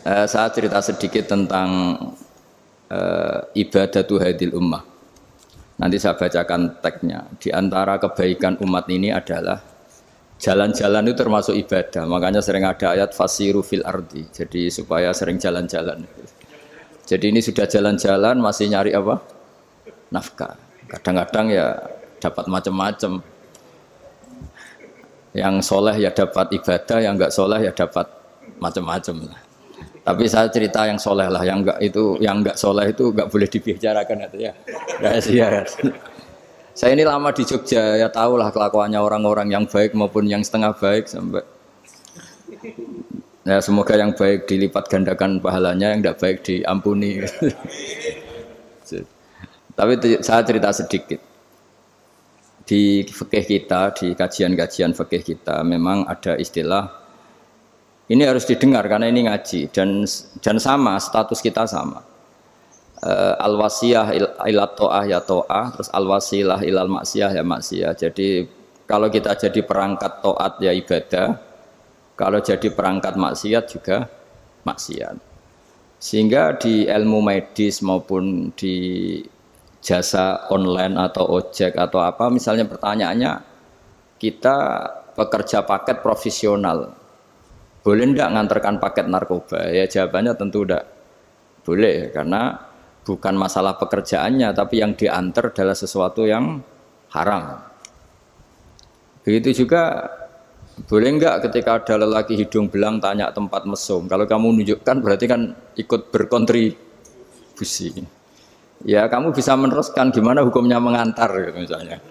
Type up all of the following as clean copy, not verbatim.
Saya cerita sedikit tentang ibadatu hadil ummah. Nanti saya bacakan teksnya. Di antara kebaikan umat ini adalah jalan-jalan itu termasuk ibadah. Makanya sering ada ayat fasiru fil ardi. Jadi supaya sering jalan-jalan. Jadi ini sudah jalan-jalan masih nyari apa? Nafkah. Kadang-kadang ya dapat macam-macam. Yang soleh ya dapat ibadah, yang enggak soleh ya dapat macam-macam lah. Tapi saya cerita yang soleh lah, yang enggak soleh itu enggak boleh dibicarakan itu ya. Rahasia. Saya ini lama di Jogja, ya tahulah kelakuannya orang-orang yang baik maupun yang setengah baik sampai. Ya semoga yang baik dilipat gandakan pahalanya, yang enggak baik diampuni. Tapi saya cerita sedikit. Di fikih kita, di kajian-kajian fikih kita memang ada istilah ini harus didengar karena ini ngaji dan sama status kita sama. Al-wasiyah ila ta'ah ya ta'ah, terus al-wasilah ilal maksiyah ya maksiyah. Jadi kalau kita jadi perangkat taat ya ibadah, kalau jadi perangkat maksiat juga maksiat. Sehingga di ilmu medis maupun di jasa online atau ojek atau apa, misalnya pertanyaannya kita pekerja paket profesional, boleh ndak ngantarkan paket narkoba? Ya jawabannya tentu ndak boleh, karena bukan masalah pekerjaannya, tapi yang diantar adalah sesuatu yang haram. Begitu juga boleh enggak ketika ada lelaki hidung belang tanya tempat mesum, kalau kamu nunjukkan berarti kan ikut berkontribusi. Ya kamu bisa meneruskan gimana hukumnya mengantar gitu misalnya.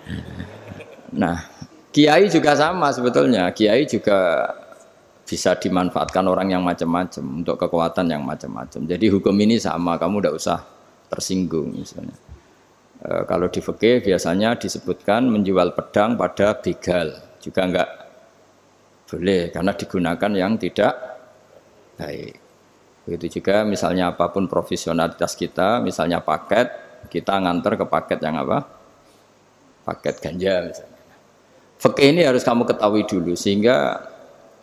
Nah, kiai juga sama sebetulnya. Kiai juga bisa dimanfaatkan orang yang macam-macam untuk kekuatan yang macam-macam. Jadi hukum ini sama, kamu tidak usah tersinggung misalnya. Kalau di fikih biasanya disebutkan menjual pedang pada begal juga enggak boleh karena digunakan yang tidak baik. Begitu juga misalnya apapun profesionalitas kita, misalnya paket, kita nganter ke paket yang apa? Paket ganja misalnya. Fikih ini harus kamu ketahui dulu sehingga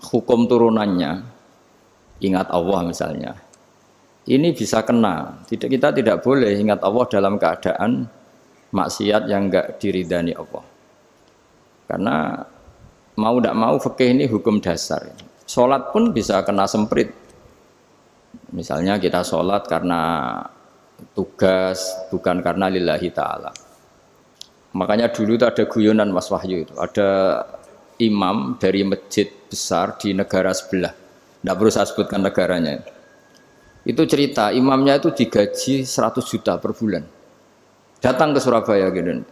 hukum turunannya, ingat Allah misalnya, ini bisa kena. Kita tidak boleh ingat Allah dalam keadaan maksiat yang enggak diridani Allah. Karena mau tidak mau fikih ini hukum dasar. Sholat pun bisa kena semprit. Misalnya kita sholat karena tugas, bukan karena lillahi ta'ala. Makanya dulu itu ada guyonan Mas Wahyu itu. Ada imam dari masjid besar di negara sebelah. Tidak perlu saya sebutkan negaranya. Itu cerita, imamnya itu digaji 100 juta per bulan. Datang ke Surabaya gitu.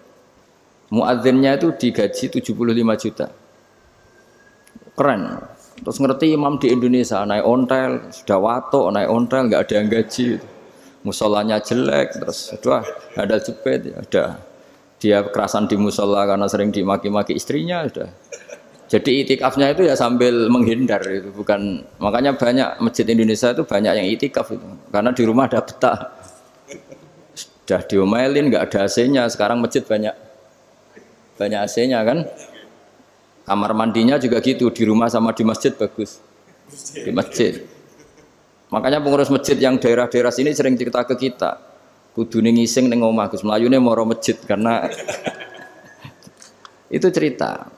Muadzinnya itu digaji 75 juta. Keren. Terus ngerti imam di Indonesia naik ontel, sudah watok naik ontel, nggak ada yang gaji, musolanya jelek, terus sudah ada jepit, ada dia kerasan di musola karena sering dimaki-maki istrinya, sudah. Jadi itikafnya itu ya sambil menghindar itu, bukan makanya banyak masjid Indonesia itu banyak yang itikaf itu, karena di rumah ada betah, sudah diomelin nggak ada AC-nya, sekarang masjid banyak AC-nya kan. Kamar mandinya juga gitu, di rumah sama di masjid bagus. Di masjid. Makanya pengurus masjid yang daerah-daerah sini sering cerita ke kita. Kudune ngising ning omah Gus, mlayune moro masjid karena itu cerita.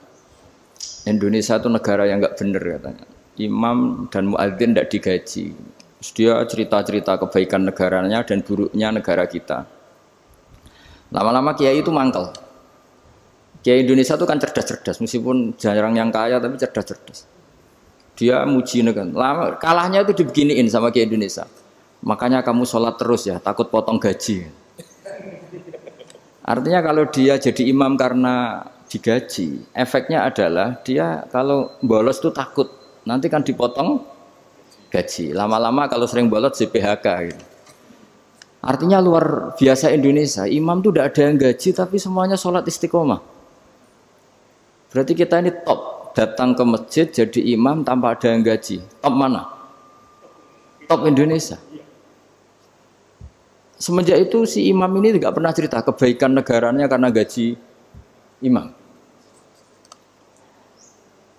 Indonesia itu negara yang enggak benar katanya. Imam dan muadzin tidak digaji. Terus dia cerita-cerita kebaikan negaranya dan buruknya negara kita. Lama-lama kiai itu mangkel. Kiai Indonesia itu kan cerdas-cerdas, meskipun jarang yang kaya tapi cerdas-cerdas. Dia muji negara. Lama, kalahnya itu dibeginiin sama Kiai Indonesia. Makanya kamu sholat terus ya, takut potong gaji. Artinya kalau dia jadi imam karena digaji, efeknya adalah dia kalau bolos itu takut, nanti kan dipotong gaji. Lama-lama kalau sering bolos di PHK gitu. Artinya luar biasa Indonesia, imam itu tidak ada yang gaji tapi semuanya sholat istiqomah. Berarti kita ini top, datang ke masjid jadi imam tanpa ada yang gaji. Top mana? Top Indonesia. Semenjak itu si imam ini tidak pernah cerita kebaikan negaranya karena gaji imam.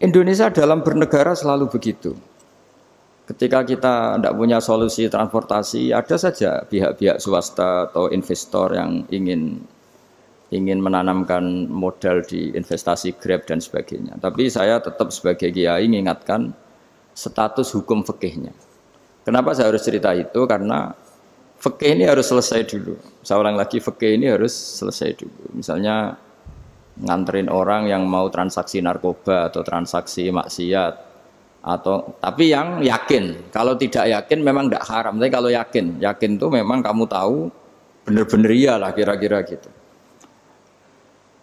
Indonesia dalam bernegara selalu begitu. Ketika kita tidak punya solusi transportasi, ada saja pihak-pihak swasta atau investor yang ingin menanamkan modal di investasi Grab dan sebagainya. Tapi saya tetap sebagai kiai mengingatkan status hukum fikihnya. Kenapa saya harus cerita itu? Karena fikih ini harus selesai dulu. Saya ulang lagi, fikih ini harus selesai dulu. Misalnya nganterin orang yang mau transaksi narkoba atau transaksi maksiat, atau tapi yang yakin. Kalau tidak yakin memang tidak haram. Tapi kalau yakin tuh memang kamu tahu benar-benar iyalah kira-kira gitu.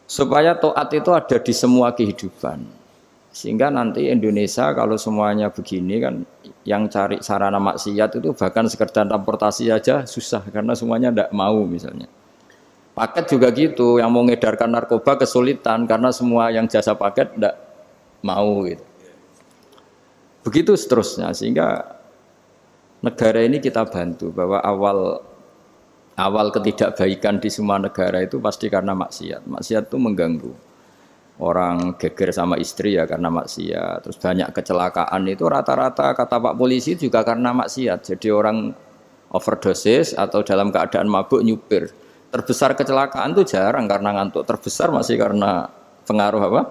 Supaya taat itu ada di semua kehidupan. Sehingga nanti Indonesia kalau semuanya begini kan, yang cari sarana maksiat itu bahkan sekedar transportasi aja susah karena semuanya tidak mau misalnya. Paket juga gitu, yang mau ngedarkan narkoba kesulitan karena semua yang jasa paket tidak mau gitu. Begitu seterusnya, sehingga negara ini kita bantu bahwa awal ketidakbaikan di semua negara itu pasti karena maksiat. Maksiat itu mengganggu. Orang geger sama istri ya karena maksiat. Terus banyak kecelakaan itu rata-rata kata Pak polisi juga karena maksiat. Jadi orang overdosis atau dalam keadaan mabuk nyupir. Terbesar kecelakaan itu jarang karena ngantuk. Terbesar masih karena pengaruh apa?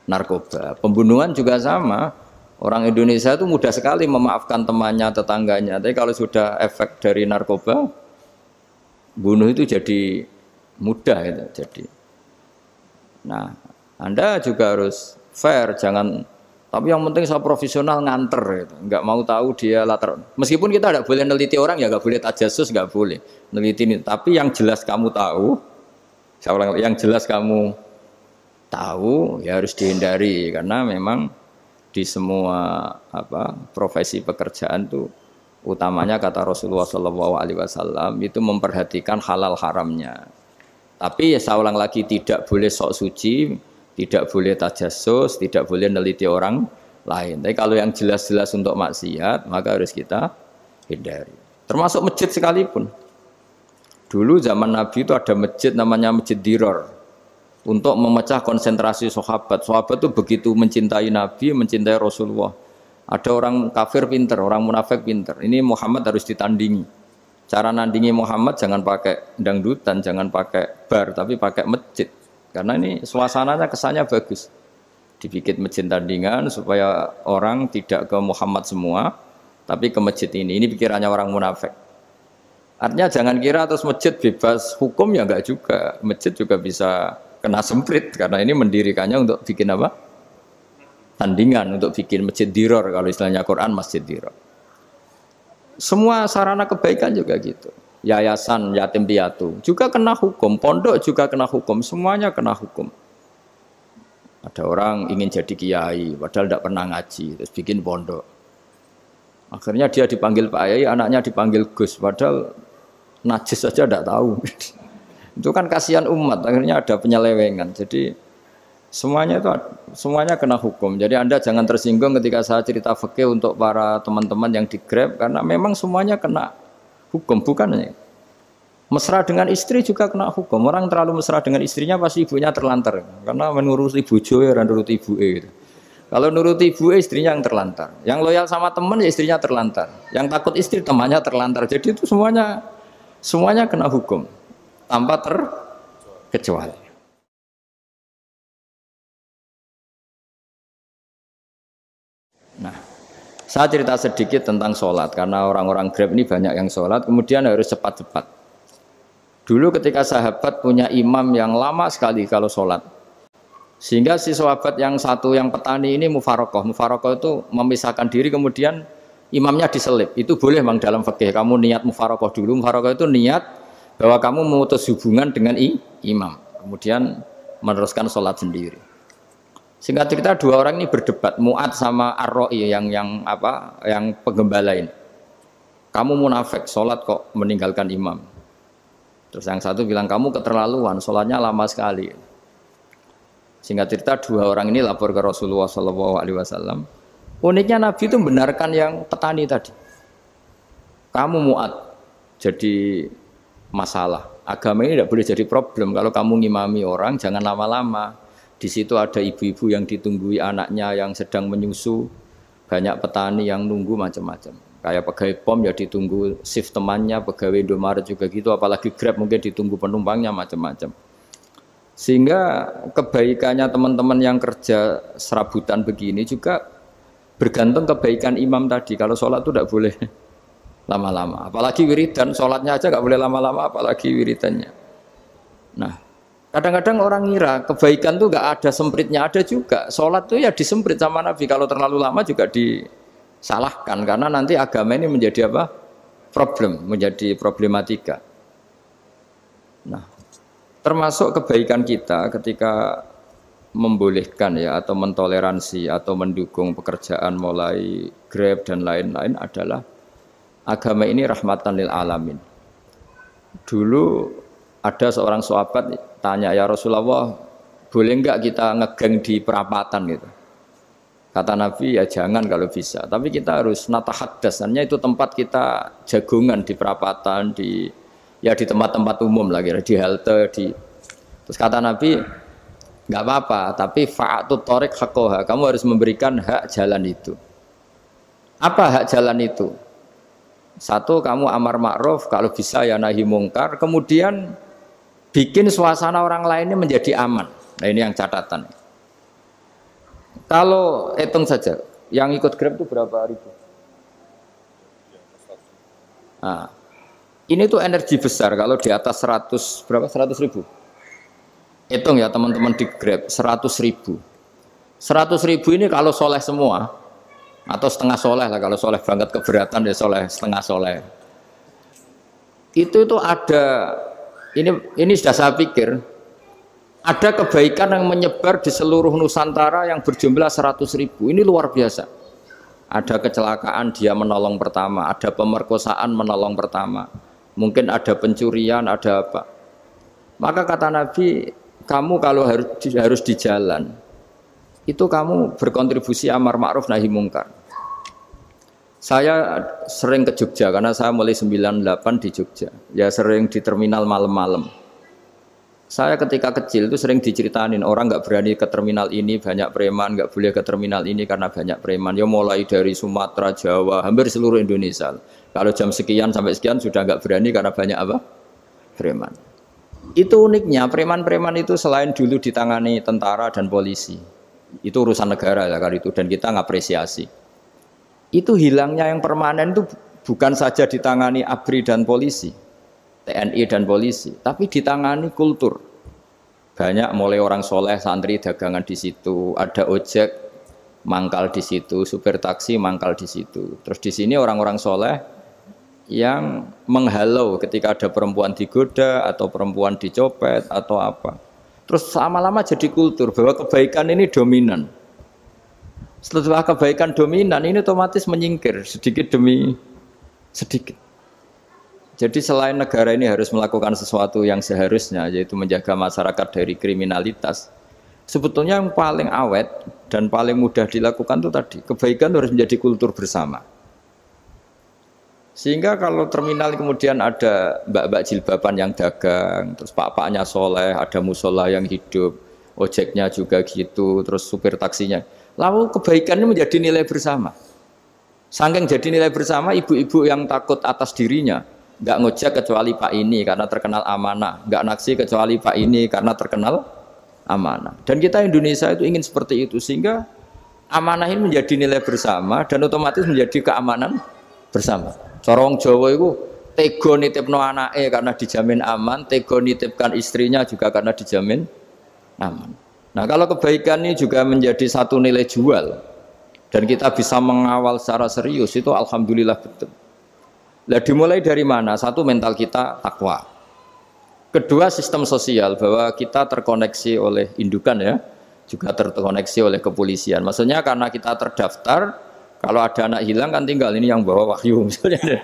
Narkoba. Pembunuhan juga sama. Orang Indonesia itu mudah sekali memaafkan temannya, tetangganya. Tapi kalau sudah efek dari narkoba, bunuh itu jadi mudah itu. Jadi, nah, Anda juga harus fair, jangan. Tapi yang penting saya profesional nganter, gitu. Nggak mau tahu dia latar. Meskipun kita tidak boleh neliti orang, ya nggak boleh tajasus, nggak boleh neliti ini. Tapi yang jelas kamu tahu, saya ulang, yang jelas kamu tahu, ya harus dihindari karena memang di semua profesi pekerjaan itu utamanya kata Rasulullah SAW itu memperhatikan halal haramnya. Tapi ya saya ulang lagi, tidak boleh sok suci, tidak boleh tajassus, tidak boleh neliti orang lain. Tapi kalau yang jelas-jelas untuk maksiat maka harus kita hindari. Termasuk masjid sekalipun. Dulu zaman Nabi itu ada masjid namanya Masjid Dirar. Untuk memecah konsentrasi sahabat. Sahabat itu begitu mencintai Nabi, mencintai Rasulullah. Ada orang kafir pinter, orang munafik pinter. Ini Muhammad harus ditandingi. Cara nandingi Muhammad jangan pakai dangdutan, jangan pakai bar, tapi pakai masjid. Karena ini suasananya kesannya bagus. Dibikin masjid tandingan supaya orang tidak ke Muhammad semua, tapi ke masjid ini. Ini pikirannya orang munafik. Artinya jangan kira terus masjid bebas hukum, ya enggak juga. Masjid juga bisa kena semprit karena ini mendirikannya untuk bikin apa? Tandingan, untuk bikin masjid diror, kalau istilahnya Quran masjid diror. Semua sarana kebaikan juga gitu. Yayasan yatim piatu juga kena hukum, pondok juga kena hukum, semuanya kena hukum. Ada orang ingin jadi kiai padahal tidak pernah ngaji, terus bikin pondok. Akhirnya dia dipanggil Pak Yai, anaknya dipanggil Gus, padahal najis saja tidak tahu. Itu kan kasihan umat, akhirnya ada penyelewengan. Jadi semuanya kena hukum. Jadi Anda jangan tersinggung ketika saya cerita fikih untuk para teman-teman yang di Grab, karena memang semuanya kena hukum, bukan? Mesra dengan istri juga kena hukum. Orang terlalu mesra dengan istrinya pasti ibunya terlantar, karena menuruti bojo ya nurut ibu gitu. Kalau nuruti ibu istrinya yang terlantar. Yang loyal sama teman ya istrinya terlantar. Yang takut istri temannya terlantar. Jadi itu semuanya kena hukum tanpa terkecuali. Nah, saya cerita sedikit tentang sholat karena orang-orang Grab ini banyak yang sholat, kemudian harus cepat-cepat. Dulu ketika sahabat punya imam yang lama sekali kalau sholat, sehingga si sahabat yang satu yang petani ini mufarokoh itu memisahkan diri, kemudian imamnya diselip. Itu boleh memang dalam fikih. Kamu niat mufarokoh dulu. Mufarokoh itu niat bahwa kamu memutus hubungan dengan imam, kemudian meneruskan sholat sendiri. Singkat cerita dua orang ini berdebat, Mu'ad sama Ar-Ra'i yang penggembala ini. Kamu munafik, sholat kok meninggalkan imam. Terus yang satu bilang, kamu keterlaluan, sholatnya lama sekali. Singkat cerita dua orang ini lapor ke Rasulullah SAW. Uniknya Nabi itu membenarkan yang petani tadi. Kamu Mu'ad, jadi masalah. Agama ini tidak boleh jadi problem. Kalau kamu ngimami orang, jangan lama-lama. Di situ ada ibu-ibu yang ditunggui anaknya yang sedang menyusu. Banyak petani yang nunggu macam-macam. Kayak pegawai POM ya ditunggu shift temannya, pegawai Indomaret juga gitu, apalagi Grab mungkin ditunggu penumpangnya macam-macam. Sehingga kebaikannya teman-teman yang kerja serabutan begini juga bergantung kebaikan imam tadi. Kalau sholat itu tidak boleh lama-lama, apalagi wiridan, sholatnya aja nggak boleh lama-lama, apalagi wiridannya. Nah, kadang-kadang orang ngira kebaikan tuh nggak ada sempritnya, ada juga. Sholat tuh ya disemprit sama Nabi, kalau terlalu lama juga disalahkan, karena nanti agama ini menjadi apa? Menjadi problematika. Nah, termasuk kebaikan kita ketika membolehkan ya atau mentoleransi atau mendukung pekerjaan mulai Grab dan lain-lain adalah agama ini rahmatan lil alamin. Dulu ada seorang sahabat tanya, ya Rasulullah, boleh enggak kita ngegeng di perapatan gitu? Kata Nabi, ya jangan kalau bisa. Tapi kita harus natahaddasannya, itu tempat kita jagungan di perapatan, di tempat-tempat umum lagi, di halte, Terus kata Nabi, enggak apa-apa, tapi fa'atut thoriq haqqaha, kamu harus memberikan hak jalan itu. Apa hak jalan itu? Satu, kamu amar ma'ruf, kalau bisa ya nahi mungkar, kemudian bikin suasana orang lainnya menjadi aman. Nah ini yang catatan. Kalau hitung saja, yang ikut Grab itu berapa ribu? Nah, ini tuh energi besar kalau di atas 100, berapa? 100 ribu. Hitung ya teman-teman di Grab, 100 ribu. 100 ribu ini kalau soleh semua, atau setengah soleh lah, kalau soleh banget keberatan ya soleh, setengah soleh. Itu ada, ini sudah saya pikir, ada kebaikan yang menyebar di seluruh Nusantara yang berjumlah 100 ribu, ini luar biasa. Ada kecelakaan dia menolong pertama, ada pemerkosaan menolong pertama, mungkin ada pencurian, ada apa. Maka kata Nabi, kamu kalau harus di jalan, itu kamu berkontribusi amar ma'ruf nahi mungkar. Saya sering ke Jogja karena saya mulai 98 di Jogja. Ya sering di terminal malam-malam. Saya ketika kecil itu sering diceritain orang nggak berani ke terminal ini banyak preman, nggak boleh ke terminal ini karena banyak preman. Ya mulai dari Sumatera, Jawa, hampir seluruh Indonesia. Kalau jam sekian sampai sekian sudah nggak berani karena banyak apa? Preman. Itu uniknya preman-preman itu selain dulu ditangani tentara dan polisi. Itu urusan negara ya kali itu, dan kita ngapresiasi. Itu hilangnya yang permanen itu bukan saja ditangani ABRI dan polisi, TNI dan polisi, tapi ditangani kultur. Banyak mulai orang soleh, santri dagangan di situ, ada ojek mangkal di situ, supir taksi mangkal di situ. Terus di sini orang-orang soleh yang menghalau ketika ada perempuan digoda atau perempuan dicopet atau apa. Terus lama-lama jadi kultur bahwa kebaikan ini dominan. Setelah kebaikan dominan ini otomatis menyingkir sedikit demi sedikit. Jadi selain negara ini harus melakukan sesuatu yang seharusnya, yaitu menjaga masyarakat dari kriminalitas, sebetulnya yang paling awet dan paling mudah dilakukan itu tadi, kebaikan harus menjadi kultur bersama. Sehingga kalau terminal kemudian ada mbak-mbak jilbaban yang dagang, terus pak-paknya soleh, ada musola yang hidup, ojeknya juga gitu, terus supir taksinya, lalu kebaikan ini menjadi nilai bersama. Saking jadi nilai bersama, ibu-ibu yang takut atas dirinya, nggak ngojek kecuali Pak ini karena terkenal amanah, nggak naksi kecuali Pak ini karena terkenal amanah. Dan kita Indonesia itu ingin seperti itu, sehingga amanah ini menjadi nilai bersama dan otomatis menjadi keamanan bersama. Corong Jawa itu tego nitipno anake karena dijamin aman, tego nitipkan istrinya juga karena dijamin aman. Nah kalau kebaikan ini juga menjadi satu nilai jual dan kita bisa mengawal secara serius, itu alhamdulillah betul. Nah dimulai dari mana? Satu, mental kita takwa. Kedua, sistem sosial, bahwa kita terkoneksi oleh indukan ya, juga terkoneksi oleh kepolisian. Maksudnya karena kita terdaftar, kalau ada anak hilang kan tinggal ini yang bawa wahyu misalnya.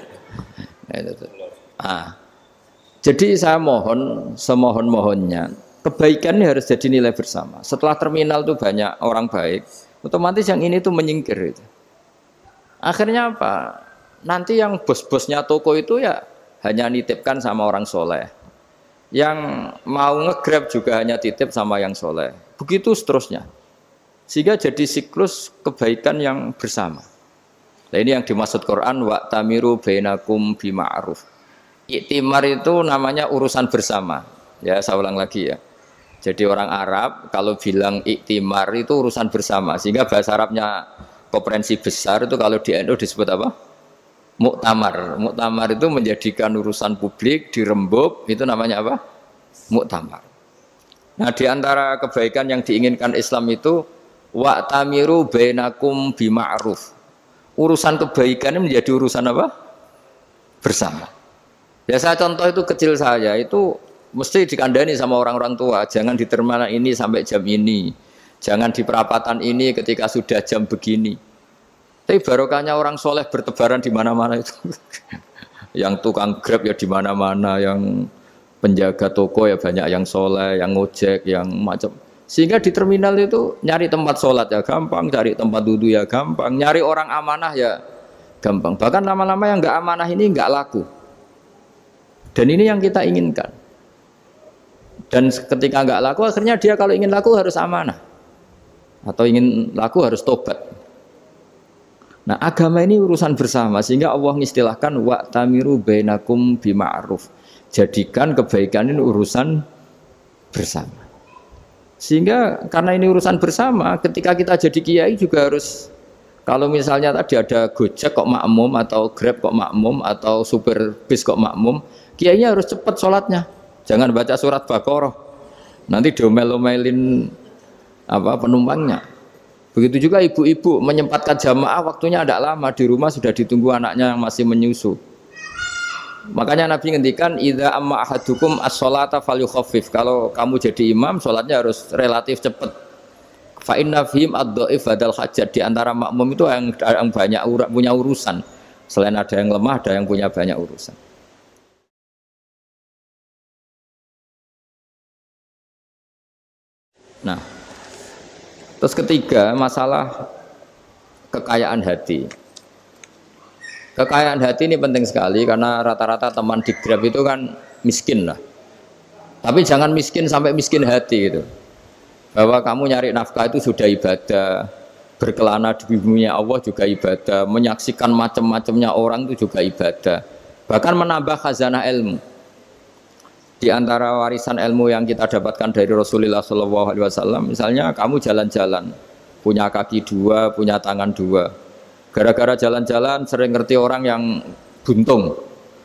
Jadi saya mohon, semohon-mohonnya, kebaikan ini harus jadi nilai bersama. Setelah terminal tuh banyak orang baik, otomatis yang ini tuh menyingkir. Akhirnya apa? Nanti yang bos-bosnya toko itu ya hanya nitipkan sama orang soleh. Yang mau nge-grab juga hanya titip sama yang soleh. Begitu seterusnya. Sehingga jadi siklus kebaikan yang bersama. Nah, ini yang dimaksud Quran wa tamiru bainakum bima'ruf. Iktimar itu namanya urusan bersama. Ya, saya ulang lagi ya. Jadi orang Arab kalau bilang iktimar itu urusan bersama. Sehingga bahasa Arabnya konferensi besar itu kalau di NU disebut apa? Muktamar. Muktamar itu menjadikan urusan publik dirembuk, itu namanya apa? Muktamar. Nah, di antara kebaikan yang diinginkan Islam itu wa tamiru bainakum bima'ruf. Urusan kebaikan ini menjadi urusan apa? Bersama. Ya saya contoh itu kecil saya itu mesti dikandani sama orang-orang tua, jangan di terminal ini sampai jam ini, jangan di perapatan ini ketika sudah jam begini. Tapi barokahnya orang soleh bertebaran di mana-mana itu. Yang tukang Grab ya di mana-mana, yang penjaga toko ya banyak yang soleh, yang ngojek, yang macam. Sehingga di terminal itu nyari tempat sholat ya gampang, cari tempat duduk ya gampang, nyari orang amanah ya gampang. Bahkan lama-lama yang nggak amanah ini nggak laku. Dan ini yang kita inginkan. Dan ketika nggak laku, akhirnya dia kalau ingin laku harus amanah. Atau ingin laku harus tobat. Nah agama ini urusan bersama. Sehingga Allah mengistilahkan wa tamiru bainakum bima'ruf. Jadikan kebaikan ini urusan bersama. Sehingga karena ini urusan bersama, ketika kita jadi kiai juga harus, kalau misalnya tadi ada Gojek kok makmum, atau Grab kok makmum, atau supir bis kok makmum, kiainya harus cepat sholatnya, jangan baca surat Baqarah, nanti diomel-omelin penumpangnya. Begitu juga ibu-ibu menyempatkan jamaah, waktunya tidak lama, di rumah sudah ditunggu anaknya yang masih menyusu. Makanya Nabi ngendikan idza amma ahadukum as-sholata falyukhaffif. Kalau kamu jadi imam, sholatnya harus relatif cepat. Fa inna fihim ad-dhaif badal hajat. Di antara makmum itu yang banyak punya urusan. Selain ada yang lemah, ada yang punya banyak urusan. Nah, terus ketiga masalah kekayaan hati. Kekayaan hati ini penting sekali karena rata-rata teman di Grab itu kan miskin lah. Tapi jangan miskin sampai miskin hati gitu. Bahwa kamu nyari nafkah itu sudah ibadah, berkelana di bumi Allah juga ibadah, menyaksikan macam-macamnya orang itu juga ibadah. Bahkan menambah khazanah ilmu. Di antara warisan ilmu yang kita dapatkan dari Rasulullah SAW, misalnya kamu jalan-jalan, punya kaki dua, punya tangan dua. Gara-gara jalan-jalan sering ngerti orang yang buntung.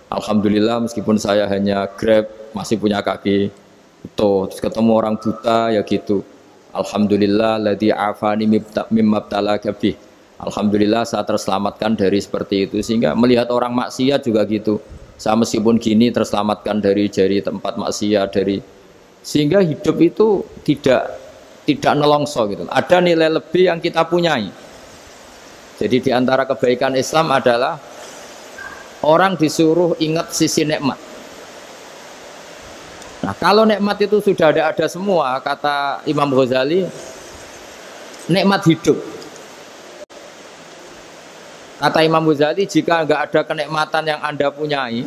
Alhamdulillah meskipun saya hanya Grab masih punya kaki utuh. Terus ketemu orang buta ya gitu. Alhamdulillah ladzi afani mimma btalaka bih. Alhamdulillah saya terselamatkan dari seperti itu. Sehingga melihat orang maksiat juga gitu. Saya meskipun gini terselamatkan dari tempat maksiat sehingga hidup itu tidak nelongso gitu. Ada nilai lebih yang kita punyai. Jadi di antara kebaikan Islam adalah orang disuruh ingat sisi nikmat. Nah, kalau nikmat itu sudah ada semua, kata Imam Ghazali, nikmat hidup. Kata Imam Ghazali, jika enggak ada kenikmatan yang Anda punyai,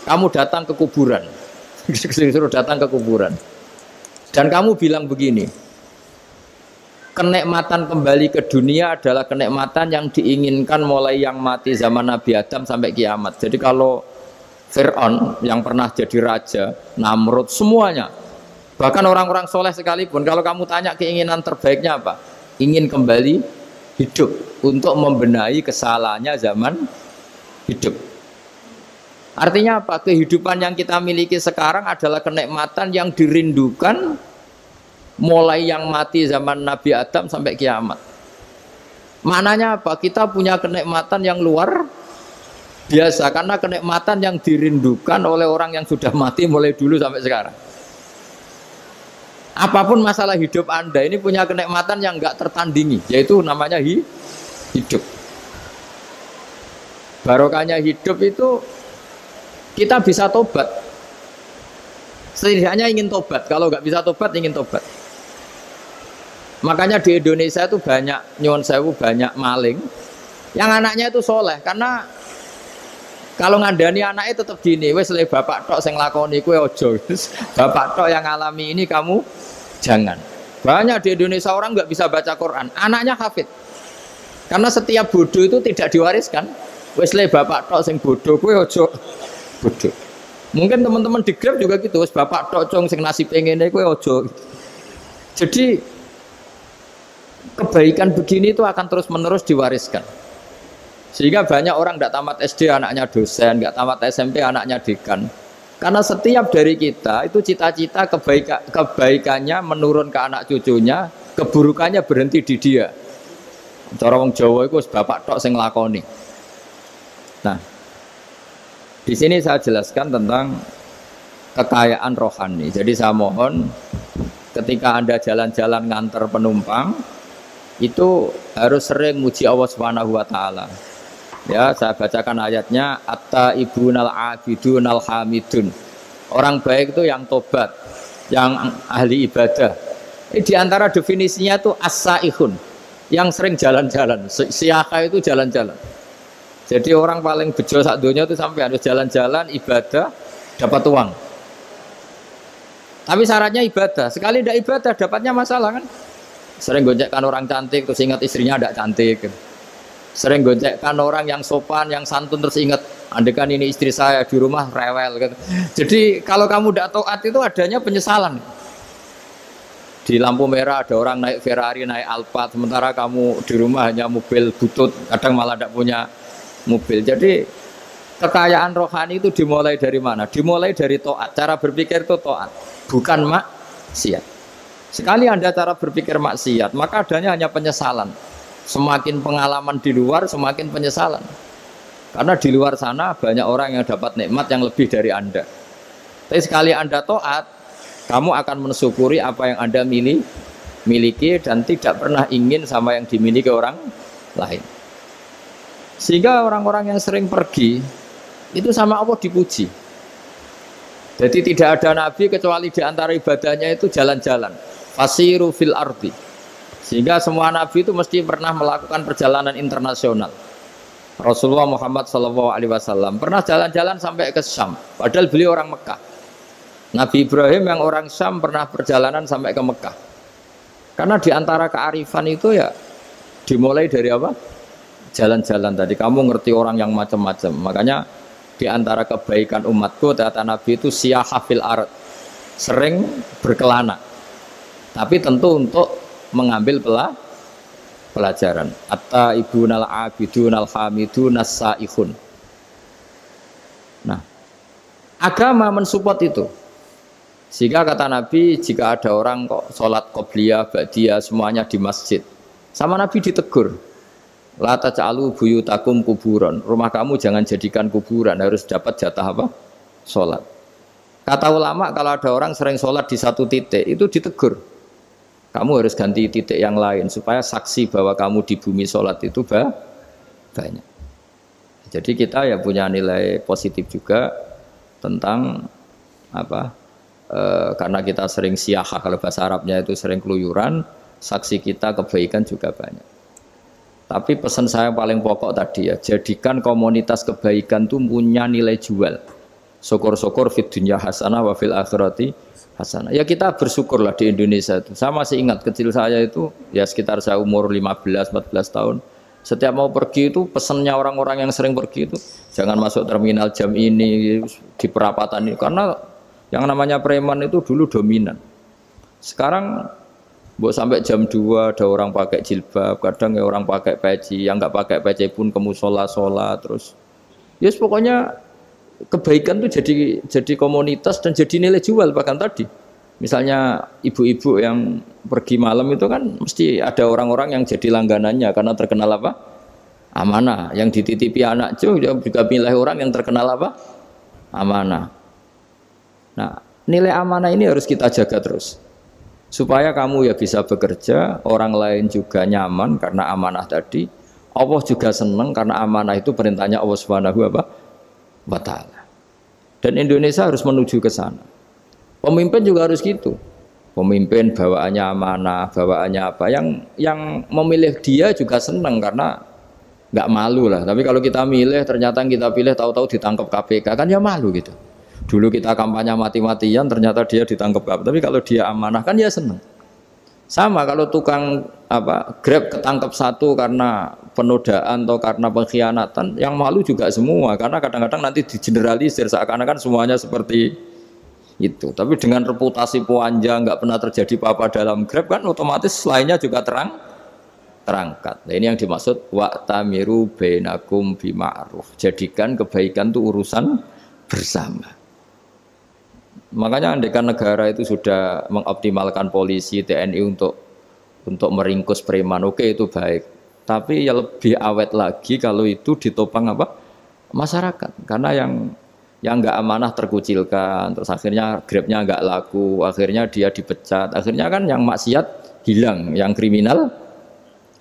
kamu datang ke kuburan. Disuruh datang ke kuburan. Dan kamu bilang begini, kenikmatan kembali ke dunia adalah kenikmatan yang diinginkan mulai yang mati zaman Nabi Adam sampai kiamat. Jadi kalau Fir'aun yang pernah jadi raja, Namrud, semuanya, bahkan orang-orang soleh sekalipun, kalau kamu tanya keinginan terbaiknya apa? Ingin kembali hidup untuk membenahi kesalahannya zaman hidup. Artinya apa? Kehidupan yang kita miliki sekarang adalah kenikmatan yang dirindukan mulai yang mati zaman Nabi Adam sampai kiamat. Maknanya apa? Kita punya kenikmatan yang luar biasa karena kenikmatan yang dirindukan oleh orang yang sudah mati mulai dulu sampai sekarang. Apapun masalah hidup Anda ini punya kenikmatan yang enggak tertandingi, yaitu namanya hidup. Barokahnya hidup itu kita bisa tobat. Setidaknya ingin tobat. Kalau nggak bisa tobat, ingin tobat. Makanya di Indonesia itu banyak nyuwun sewu, banyak maling yang anaknya itu soleh. Karena kalau ngandani anaknya tetap gini, wes le bapak tok sing lakoni kuwe ojo. Bapak tok yang alami ini kamu jangan. Banyak di Indonesia orang nggak bisa baca Quran, anaknya hafid. Karena setiap bodoh itu tidak diwariskan. Wes le bapak tok sing bodoh, kowe ojo bodoh. Mungkin teman-teman di Grab juga gitu, wes bapak tok cong sing nasib ngene kowe ojo. Jadi kebaikan begini itu akan terus-menerus diwariskan. Sehingga banyak orang tidak tamat SD anaknya dosen, nggak tamat SMP anaknya dekan. Karena setiap dari kita itu cita-cita kebaikannya menurun ke anak cucunya, keburukannya berhenti di dia. Cara wong Jawa itu bapak tok sing lakoni. Nah, di sini saya jelaskan tentang kekayaan rohani. Jadi saya mohon ketika Anda jalan-jalan nganter penumpang itu harus sering muji Allah Subhanahu wa taala. Ya, saya bacakan ayatnya at-taibunal abidunal hamidun. Orang baik itu yang tobat, yang ahli ibadah. Di antara definisinya itu as-saihun, yang sering jalan-jalan. Siyaka itu jalan-jalan. Jadi orang paling bejo sak donya itu sampai harus jalan-jalan ibadah dapat uang. Tapi syaratnya ibadah. Sekali tidak ibadah dapatnya masalah kan? Sering gonjekkan orang cantik terus ingat istrinya tidak cantik. Sering gonjekkan orang yang sopan, yang santun terus ingat andekan ini istri saya di rumah rewel gitu. Jadi kalau kamu tidak taat itu adanya penyesalan. Di lampu merah ada orang naik Ferrari, naik Alphard, sementara kamu di rumah hanya mobil butut, kadang malah tidak punya mobil. Jadi kekayaan rohani itu dimulai dari mana? Dimulai dari taat. Cara berpikir itu taat, bukan maksiat. Sekali Anda cara berpikir maksiat, maka adanya hanya penyesalan. Semakin pengalaman di luar, semakin penyesalan. Karena di luar sana banyak orang yang dapat nikmat yang lebih dari Anda. Tapi sekali Anda taat, kamu akan mensyukuri apa yang Anda miliki dan tidak pernah ingin sama yang dimiliki orang lain. Sehingga orang-orang yang sering pergi itu sama Allah dipuji. Jadi tidak ada nabi kecuali di antara ibadahnya itu jalan-jalan. Fasiru fil ardi. Sehingga semua nabi itu mesti pernah melakukan perjalanan internasional. Rasulullah Muhammad SAW pernah jalan-jalan sampai ke Syam, padahal beliau orang Mekah. Nabi Ibrahim yang orang Syam pernah perjalanan sampai ke Mekah. Karena di antara kearifan itu ya dimulai dari apa? Jalan-jalan tadi. Kamu ngerti orang yang macam-macam. Makanya di antara kebaikan umatku kata Nabi itu siyahah fil ard, sering berkelana. Tapi tentu untuk mengambil pelajaran. At-taibunal abidunal hamidunas saihun. Nah, agama mensupport itu. Sehingga kata Nabi, jika ada orang kok sholat qobliyah, ba'diyah semuanya di masjid, sama Nabi ditegur, la taj'alu buyutakum kuburan. Rumah kamu jangan jadikan kuburan, harus dapat jatah apa? Sholat. Kata ulama, kalau ada orang sering sholat di satu titik, itu ditegur. Kamu harus ganti titik yang lain supaya saksi bahwa kamu di bumi sholat itu banyak. Jadi kita ya punya nilai positif juga tentang apa? Karena kita sering siyahah, kalau bahasa Arabnya itu sering keluyuran, saksi kita kebaikan juga banyak. Tapi pesan saya paling pokok tadi ya, jadikan komunitas kebaikan itu punya nilai jual. Syukur-syukur fid dunya hasanah wa fil akhirati hasanah. Ya kita bersyukurlah di Indonesia itu. Saya masih ingat kecil saya itu ya sekitar saya umur 15-14 tahun. Setiap mau pergi itu pesannya orang-orang yang sering pergi itu jangan masuk terminal jam ini di perapatan ini, karena yang namanya preman itu dulu dominan. Sekarang sampai jam 2 ada orang pakai jilbab, kadang ya orang pakai peci, yang nggak pakai peci pun ke musola sholat terus. Yes, pokoknya kebaikan itu jadi komunitas dan jadi nilai jual. Bahkan tadi misalnya ibu-ibu yang pergi malam itu kan mesti ada orang-orang yang jadi langganannya karena terkenal apa? Amanah. Yang dititipi anak juga pilih orang yang terkenal apa? Amanah. Nah, nilai amanah ini harus kita jaga terus supaya kamu ya bisa bekerja, orang lain juga nyaman karena amanah tadi. Allah juga senang karena amanah itu perintahnya Allah Subhanahu wa ta'ala. Dan Indonesia harus menuju ke sana. Pemimpin juga harus gitu. Pemimpin bawaannya amanah, bawaannya apa? Yang memilih dia juga senang karena nggak malu lah. Tapi kalau kita milih ternyata yang kita pilih tahu-tahu ditangkap KPK kan ya malu gitu. Dulu kita kampanye mati-matian ternyata dia ditangkap KPK. Tapi kalau dia amanah kan ya senang. Sama kalau tukang Grab ketangkep satu karena penodaan atau karena pengkhianatan, yang malu juga semua karena kadang-kadang nanti digeneralisir seakan-akan semuanya seperti itu. Tapi dengan reputasi panjang nggak pernah terjadi apa-apa dalam Grab kan otomatis lainnya juga terangkat. Nah, ini yang dimaksud wa'tamiru bainakum bima'ruf. Jadikan kebaikan itu urusan bersama. Makanya andekan negara itu sudah mengoptimalkan polisi, TNI untuk meringkus preman, oke itu baik. Tapi ya lebih awet lagi kalau itu ditopang masyarakat. Karena yang nggak amanah terkucilkan, terus akhirnya Grabnya nggak laku, akhirnya dia dipecat, akhirnya kan yang maksiat hilang, yang kriminal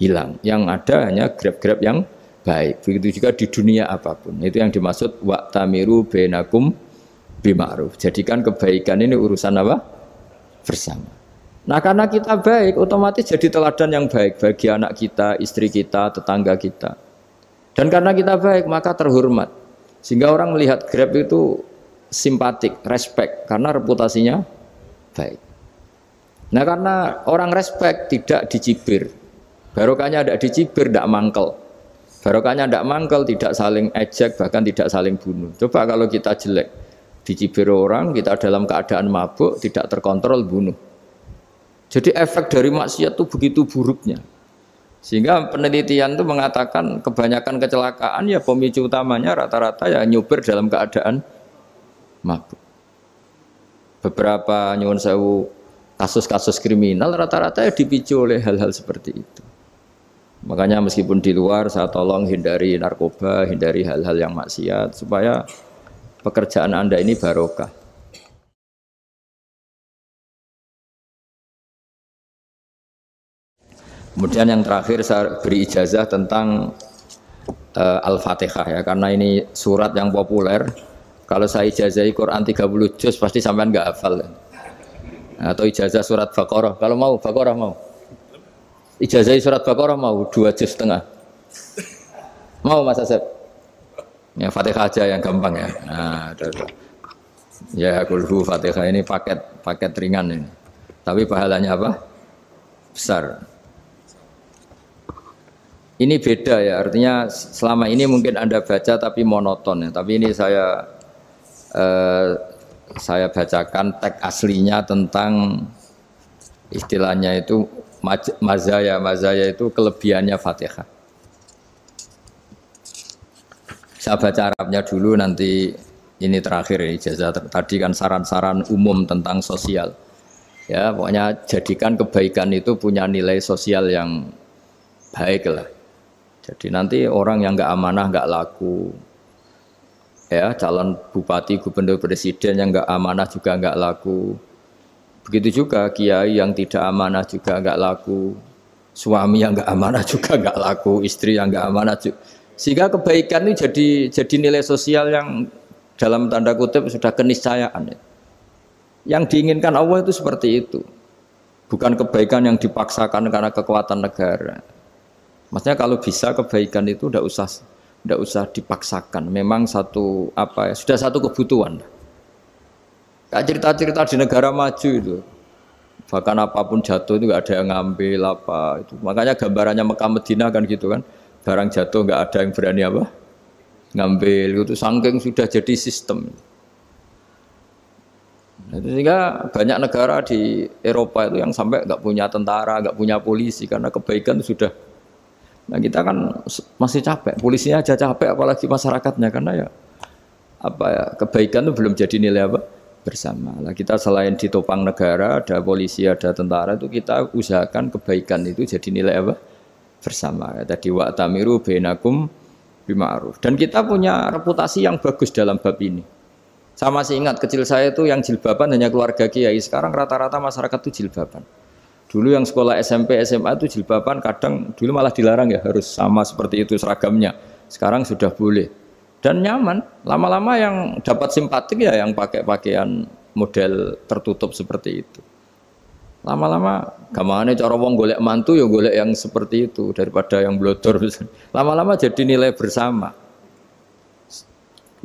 hilang, yang ada hanya Grab yang baik. Begitu juga di dunia apapun. Itu yang dimaksud wa'tamiru bainakum bima'ruf. Jadikan kebaikan ini urusan bersama. Nah karena kita baik, otomatis jadi teladan yang baik bagi anak kita, istri kita, tetangga kita. Dan karena kita baik, maka terhormat. Sehingga orang melihat Grab itu simpatik, respect, karena reputasinya baik. Nah karena orang respect, tidak dicibir. Barokahnya tidak dicibir, tidak mangkel. Barokahnya tidak mangkel, tidak saling ejek, bahkan tidak saling bunuh. Coba kalau kita jelek, dicibir orang, kita dalam keadaan mabuk, tidak terkontrol, bunuh. Jadi efek dari maksiat itu begitu buruknya. Sehingga penelitian itu mengatakan kebanyakan kecelakaan ya pemicu utamanya rata-rata ya nyupir dalam keadaan mabuk. Beberapa nyuwun sewu kasus-kasus kriminal rata-rata ya dipicu oleh hal-hal seperti itu. Makanya meskipun di luar saya tolong hindari narkoba, hindari hal-hal yang maksiat supaya pekerjaan Anda ini barokah. Kemudian yang terakhir saya beri ijazah tentang Al-Fatihah ya, karena ini surat yang populer. Kalau saya ijazahi Quran 30 juz pasti sampean nggak hafal. Atau ijazah surat Baqarah, kalau mau Baqarah mau. Ijazahi surat Baqarah mau 2 juz setengah. Mau Mas Asep? Ya Fatihah aja yang gampang ya. Nah, ya kulhu Fatihah ini paket ringan ini. Tapi pahalanya apa? Besar. Ini beda ya, artinya selama ini mungkin Anda baca tapi monoton ya. Tapi ini saya bacakan teks aslinya tentang istilahnya itu mazaya itu kelebihannya Fatihah. Saya baca Arabnya dulu, nanti ini terakhir ya, ijazah tadi kan saran-saran umum tentang sosial. Ya, pokoknya jadikan kebaikan itu punya nilai sosial yang baik lah. Jadi nanti orang yang nggak amanah nggak laku. Ya, calon bupati, gubernur, presiden yang nggak amanah juga nggak laku. Begitu juga kiai yang tidak amanah juga nggak laku. Suami yang nggak amanah juga nggak laku. Istri yang nggak amanah juga. Sehingga kebaikan ini jadi nilai sosial yang dalam tanda kutip sudah keniscayaan. Yang diinginkan Allah itu seperti itu. Bukan kebaikan yang dipaksakan karena kekuatan negara. Maksudnya kalau bisa kebaikan itu tidak usah dipaksakan. Memang sudah satu kebutuhan. Kayak cerita-cerita di negara maju itu. Bahkan apapun jatuh itu nggak ada yang ngambil itu. Makanya gambarannya Mekah Medina kan gitu kan. Barang jatuh nggak ada yang berani ngambil itu, saking sudah jadi sistem. Sehingga banyak negara di Eropa itu yang sampai nggak punya tentara, nggak punya polisi karena kebaikan sudah. Nah kita kan masih capek, polisinya aja capek, apalagi masyarakatnya karena kebaikan itu belum jadi nilai bersama. Nah kita selain ditopang negara, ada polisi, ada tentara, itu kita usahakan kebaikan itu jadi nilai bersama. Tadi wa'tamiru bainakum bima'ruf. Dan kita punya reputasi yang bagus dalam bab ini. Saya masih ingat kecil saya itu yang jilbaban hanya keluarga kiai. Sekarang rata-rata masyarakat itu jilbaban. Dulu yang sekolah SMP, SMA itu jilbaban kadang dulu malah dilarang ya, harus sama seperti itu seragamnya. Sekarang sudah boleh. Dan nyaman. Lama-lama yang dapat simpatik ya yang pakai pakaian model tertutup seperti itu. Lama-lama gamane cara wong golek mantu ya golek yang seperti itu daripada yang blodor. Lama-lama jadi nilai bersama.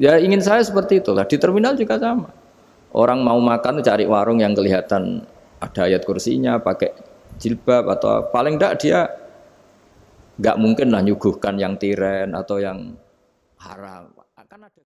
Ya ingin saya seperti itulah. Di terminal juga sama. Orang mau makan cari warung yang kelihatan ada ayat kursinya, pakai jilbab atau paling tidak dia nggak mungkin lah nyuguhkan yang tiren atau yang haram. Akan ada